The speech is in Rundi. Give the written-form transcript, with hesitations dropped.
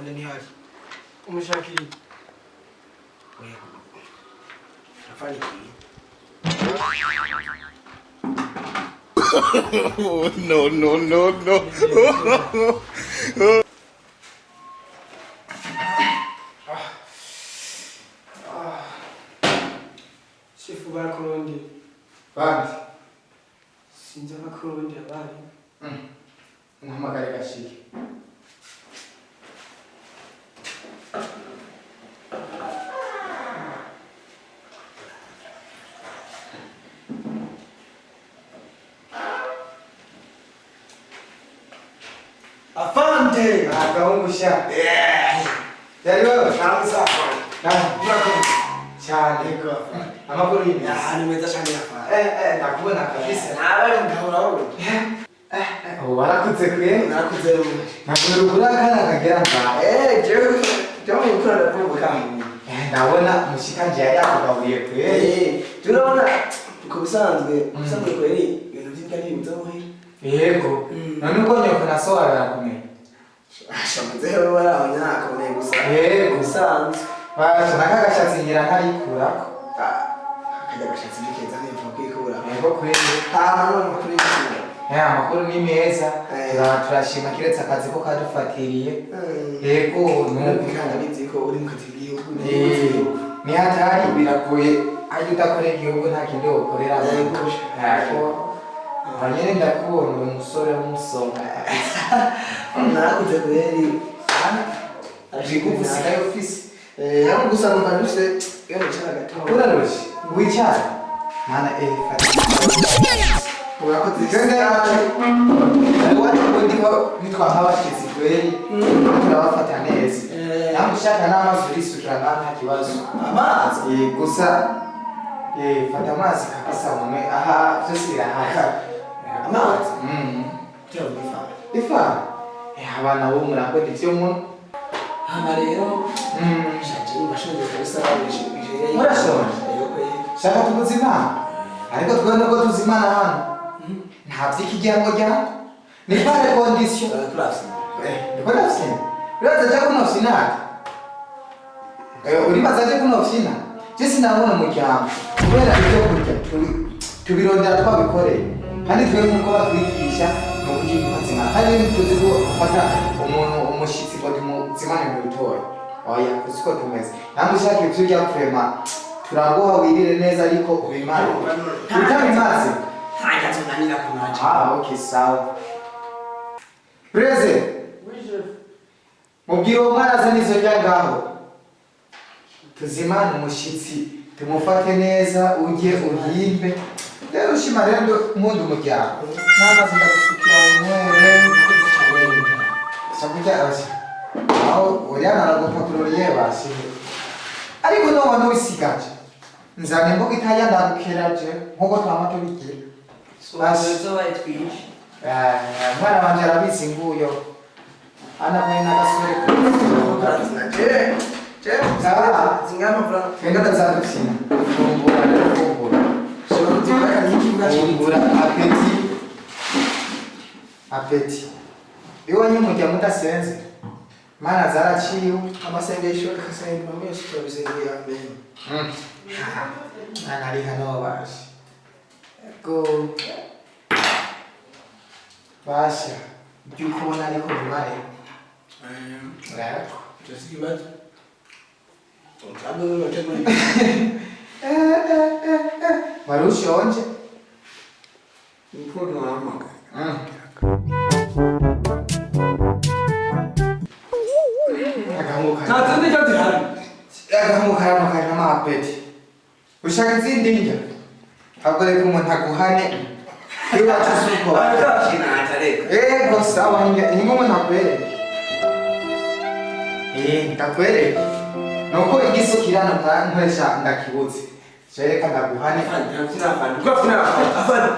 afande ntihari. Umushakiri. Oya. Afande ki? No. Chifu barakurundi. Bandi. Sinzi abakurundi abari. Nkamagare gashiki. Afande! Agahungusha. Yeah! Yari wewe? Namusa. Murakoze. Cyane. Amakuru y'imisi. Ni meza cyane afande. Nakubona kabisa. Nawe ndahora wowe. Warakuze kwe? Nakuze wowe. Nakurugura kana kagera mba. Jewe mukura ndavuga. Ndabona mushikanje yari yakugaburiye kwe. Turabona ko bisanzwe kweri ibintu by'inka n'ibintu muhira. Yego. None uko nyoko nasohara kumenya. Ashamuze rero baraho nyakomeye gusa. Yego. Bisanzwe. Basha nakagashatsi ngira ntarikura. Akajya gashatsi bikeza n'imfu kwikura. Yego kweri. None kuri iki. Amakuru ni meza. Turashima kiretse akazi ko kadufatiriye. Yego n'ubikanga biziko uri mu kazi bw'igihugu. Ni hatari biragoye aje udakorera igihugu nta kindi wokorera. Yego. Hanyere ndakubona umusore w'umusonga kabisa. Nakuze kweri. Ariko usigaye ofisi. Hapo gusa mbanuse yo mchana gato. Urarushi. Wicara. Mana fata. Urakoze Ganga. Watu ndiko nitwa habashizi kweli. Turabafata neza. Namushaka n'amazi risukira nta kibazo. Amazi. Gusa fata amazi kabisa mwe aha byose birahari. Amazi. Cyo ifa. Abana bo murakoze ivyo mu hano rero shaje bashonje kabisa bishije. Murashonje. Shaka tubuzima. Ariko twene ko tuzimana hano. Nta by'ikijyango jya. Ni pare condition. Class. Ndikora Uraza jya kuno finali. Uribaza jya kuno finali. Je sinabona umuryango. Kubera ibyo kurya tubirondera twabikoreye. Kandi twe nkuko batwigisha no kugira ubuzima. Hari n'ituzi ko ufata umuntu umushitsi ngo tumuzimane mu bitoya. Oya kusiko tumeze. Namushaka ibyo bya frema. Turagoha wirire neza ariko ubimare. Utabimaze. Haya tunanira kunacha. Okay sawa. Preze. Mubwiro mwaraza nizo ryagaho. Tuzimane umushitsi, tumufate neza uje uhimbe. Rero ushima rero mundu umuryango. Namaze ndagusukira umwere. Sabuja abasha. Aho uriana aragupapuro yebashe. Ariko no wano wisigaje. Nzane mboga itaya ndagukeraje nkuko twamato bigira. Bazo bayitwishi. Mwana wanje arabisi nguyo. Ana mwena gasore Je. Zingama fra. Ngata zadusina. Kumbura. Kumbura apeti. Iwa nyuma mujya mudasenze. Mana zaraciwe Amasengesho akasenga mwese tubizengera amen. Ana hano bashi. Go. Basha. Byukubona ariko bimare. Rako. Just give it. Tontabe batemwe. Marushonje. Mkono wa mama. Tatende jote hari. Agamukarama mapeti. Ushaka izindi njya. Habwo ko umuntu aguhane. Iyo watusuko. Kina atareka. Gusa wanjye ni umuntu akwere. Ndakwere. Nuko igisukirana mwankwesha ndakibuze. Jereka ndaguhane. Afande.